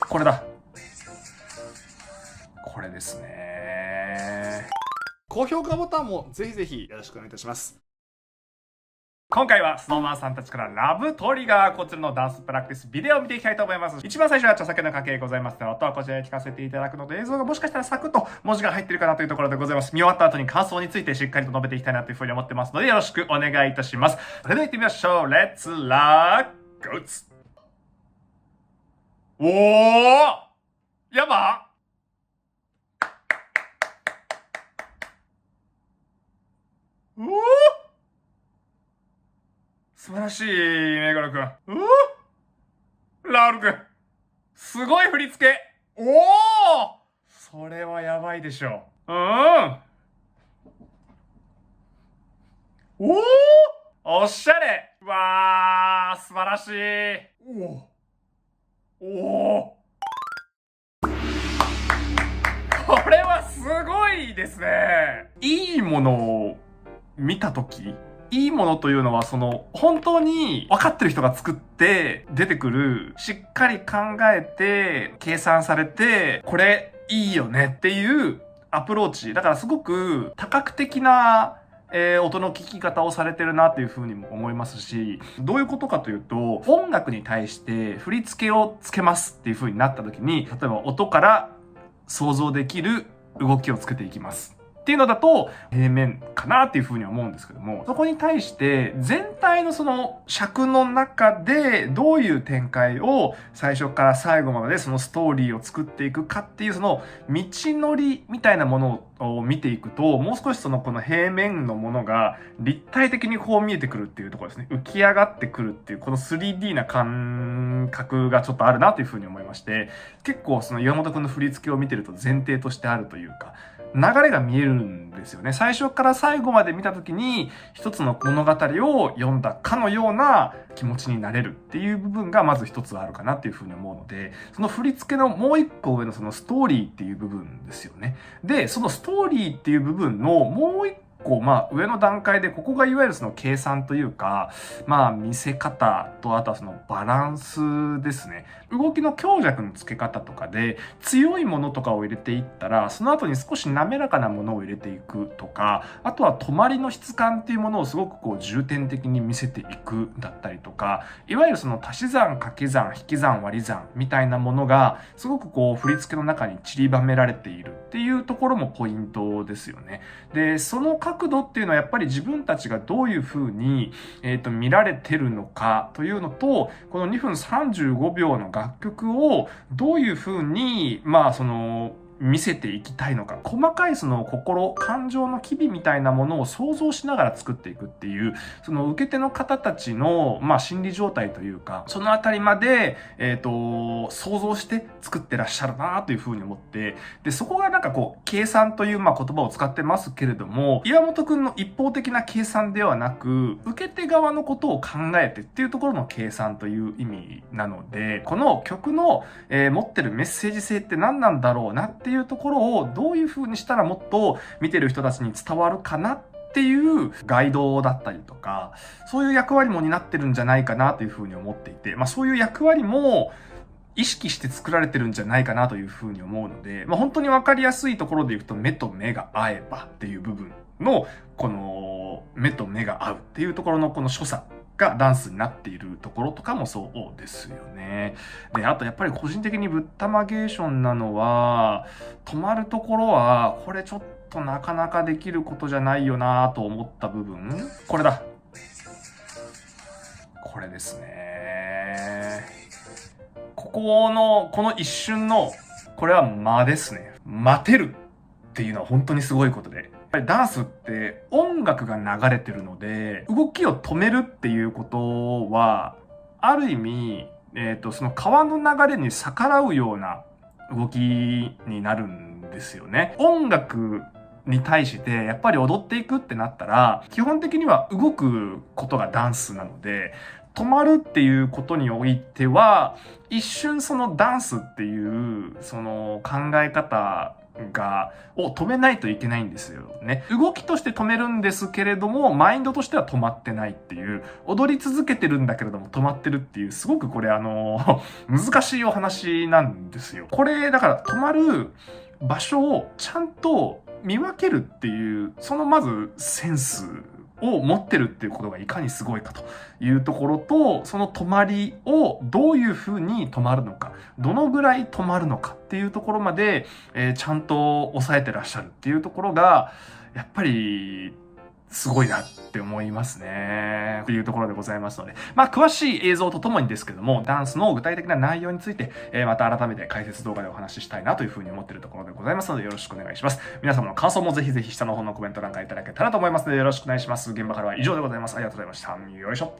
これだ。これですね。高評価ボタンもぜひぜひよろしくお願いいたします。今回は SnowMan さんたちからラブトリガー、こちらのダンスプラクティスビデオを見ていきたいと思います。一番最初は著作権の関係ございますので、音はこちらで聞かせていただくので、映像がもしかしたらサクッと文字が入っているかなというところでございます。見終わった後に感想についてしっかりと述べていきたいなというふうに思ってますので、よろしくお願いいたします。それでは行ってみましょう。レッツラーゴーツ。おー、やばおー、素晴らしい、目黒くん。ラウルくん。すごい振り付け。おー、それはやばいでしょ。おー、おしゃれ。わー、素晴らしい。おー。これはすごいですね。いいものを見たとき、いいものというのは本当に分かってる人が作って出てくる、しっかり考えて、計算されて、これいいよねっていうアプローチ。だからすごく多角的な音の聞き方をされてるなっていう風にも思いますし、どういうことかというと、音楽に対して振り付けをつけますっていう風になった時に、例えば音から想像できる動きをつけていきます。っていうのだと平面かなっていうふうには思うんですけども、そこに対して全体の尺の中でどういう展開を最初から最後までそのストーリーを作っていくかっていう道のりみたいなものを見ていくと、もう少しこの平面のものが立体的にこう見えてくるっていうところですね。浮き上がってくるっていうこの 3D な感覚がちょっとあるなというふうに思いまして、結構岩本くんの振り付けを見てると前提としてあるというか、流れが見えるんですよね。最初から最後まで見たときに一つの物語を読んだかのような気持ちになれるっていう部分がまず一つあるかなっていうふうに思うので、その振り付けのもう一個上のストーリーっていう部分ですよね。で、そのストーリーっていう部分のもう一個上の段階で、ここがいわゆる計算というか、見せ方と、あとはバランスですね。動きの強弱の付け方とかで、強いものとかを入れていったら、その後に少し滑らかなものを入れていくとか、あとは止まりの質感っていうものをすごく重点的に見せていくだったりとか、いわゆる足し算、掛け算、引き算、割り算みたいなものが、すごく振り付けの中に散りばめられているっていうところもポイントですよね。で、その角度っていうのはやっぱり自分たちがどういう風に、見られてるのかというのと、この2分35秒の楽曲をどういう風に、見せていきたいのか。細かい心、感情の機微みたいなものを想像しながら作っていくっていう、受け手の方たちの、心理状態というか、そのあたりまで、想像して作ってらっしゃるなというふうに思って、で、そこが計算という言葉を使ってますけれども、岩本くんの一方的な計算ではなく、受け手側のことを考えてっていうところの計算という意味なので、この曲の、持ってるメッセージ性って何なんだろうなっていうところをどういう風にしたらもっと見てる人たちに伝わるかなっていうガイドだったりとか、そういう役割も担ってるんじゃないかなという風に思っていて、そういう役割も意識して作られてるんじゃないかなという風に思うので、本当にわかりやすいところで言うと、目と目が合えばっていう部分の、この目と目が合うっていうところのこの所作がダンスになっているところとかもそうですよね。で、あとやっぱり個人的にぶったまゲーションなのは、止まるところは、これちょっとなかなかできることじゃないよなと思った部分、これだ。これですね。この一瞬の、これは間ですね。待てるっていうのは本当にすごいことで。やっぱりダンスって音楽が流れてるので、動きを止めるっていうことは、ある意味、その川の流れに逆らうような動きになるんですよね。音楽に対してやっぱり踊っていくってなったら、基本的には動くことがダンスなので、止まるっていうことにおいては、一瞬ダンスっていう考え方を止めないといけないんですよね。動きとして止めるんですけれども、マインドとしては止まってないっていう、踊り続けてるんだけれども止まってるっていう、すごくこれ難しいお話なんですよ。これ、だから止まる場所をちゃんと見分けるっていう、そのまずセンスを持ってるっていうことがいかにすごいかというところと、その止まりをどういうふうに止まるのか、どのぐらい止まるのかっていうところまで、ちゃんと抑えてらっしゃるっていうところが、やっぱりすごいなって思いますね。というところでございますので、詳しい映像とともにですけども、ダンスの具体的な内容について、また改めて解説動画でお話ししたいなというふうに思っているところでございますので、よろしくお願いします。皆様の感想もぜひぜひ下の方のコメント欄からいただけたらと思いますので、よろしくお願いします。現場からは以上でございます。ありがとうございました。よいしょ。